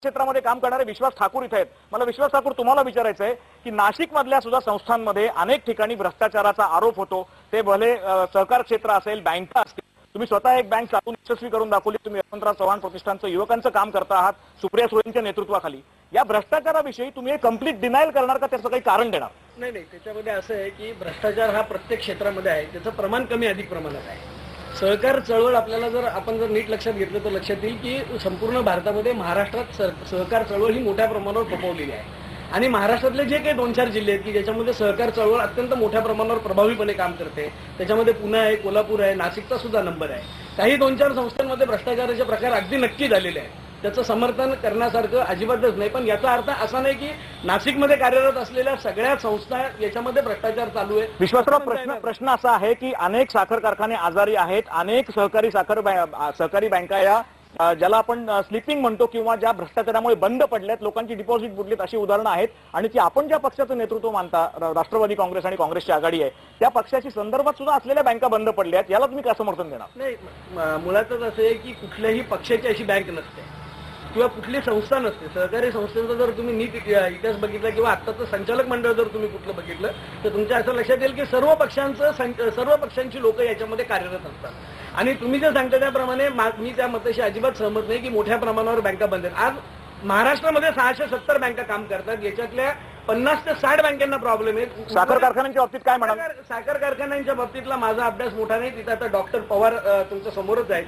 क्षेत्रामध्ये काम करणारे विश्वास ठाकूर इथे आहेत. मला विश्वास ठाकूर तुम्हाला विचारायचं आहे की नाशिक मधल्या सुद्धा संस्थांमध्ये अनेक ठिकाणी भ्रष्टाचाराचा आरोप होतो. ते भले सहकार क्षेत्र असेल, बँका असतील. तुम्ही स्वतः एक बँक चालून यशस्वी करून दाखवली. तुम्ही यशवंतराव चव्हाण प्रतिष्ठानचं युवकांचं काम करता आहात सुप्रिया सुळेंच्या नेतृत्वाखाली. या भ्रष्टाचाराविषयी तुम्ही एक कंप्लीट डिनायल करणार का, त्याचं काही कारण देणार? नाही, त्याच्यामध्ये असं आहे की भ्रष्टाचार हा प्रत्येक क्षेत्रामध्ये आहे, त्याचं प्रमाण कमी अधिक प्रमाणात आहे. सहकार चळवळ आपल्याला आपण जर नीट लक्षात घेतलं तर लक्षात येईल की संपूर्ण भारतामध्ये महाराष्ट्रात सहकार चळवळ ही मोठ्या प्रमाणावर फोफवलेली आहे. आणि महाराष्ट्रातले जे काही 2-4 जिल्हे आहेत की ज्याच्यामध्ये सहकार चळवळ अत्यंत मोठ्या प्रमाणावर प्रभावीपणे काम करते, त्याच्यामध्ये पुणे आहे, कोल्हापूर आहे, नाशिकचा सुद्धा नंबर आहे. काही 2-4 संस्थांमध्ये भ्रष्टाचाराचे प्रकार अगदी नक्की झालेले आहेत. त्याचं समर्थन करण्यासारखं अजिबातच नाही. पण याचा अर्थ असा नाही की नाशिकमध्ये कार्यरत असलेल्या सगळ्या संस्था याच्यामध्ये भ्रष्टाचार चालू आहे. विश्वासराव, प्रश्न असा आहे की अनेक साखर कारखाने आजारी आहेत. अनेक सहकारी बँका या ज्याला आपण स्लिपिंग म्हणतो किंवा ज्या भ्रष्टाचारामुळे बंद पडल्यात, लोकांची डिपॉझिट बुडलीत, अशी उदाहरणं आहेत. आणि ती आपण ज्या पक्षाचं नेतृत्व मानता, राष्ट्रवादी काँग्रेस आणि काँग्रेसची आघाडी आहे, त्या पक्षाची संदर्भात सुद्धा असलेल्या बँका बंद पडल्या आहेत. याला तुम्ही काय समर्थन देणार? नाही, मुळातच असं आहे की कुठल्याही पक्षाची अशी बँक नसते किंवा कुठली संस्था नसते. सहकारी संस्थेचा जर तुम्ही नीट इतिहास बघितला किंवा आत्ताचं संचालक मंडळ जर तुम्ही कुठलं बघितलं तर तुमच्या असं लक्षात येईल की सर्व पक्षांची लोक याच्यामध्ये कार्यरत असतात. आणि तुम्ही जे सांगता त्याप्रमाणे मी त्या मताशी अजिबात सहमत नाही की मोठ्या प्रमाणावर बँका बंद आहेत. आज महाराष्ट्रामध्ये 670 बँका काम करतात. याच्यातल्या 50 ते 60 बँकांना प्रॉब्लेम आहे. साखर कारखान्यांच्या बाबतीत काय म्हणाल? साखर कारखान्यांच्या बाबतीतला माझा अभ्यास मोठा नाही. तिथं आता डॉक्टर पवार तुमच्या समोरच आहे.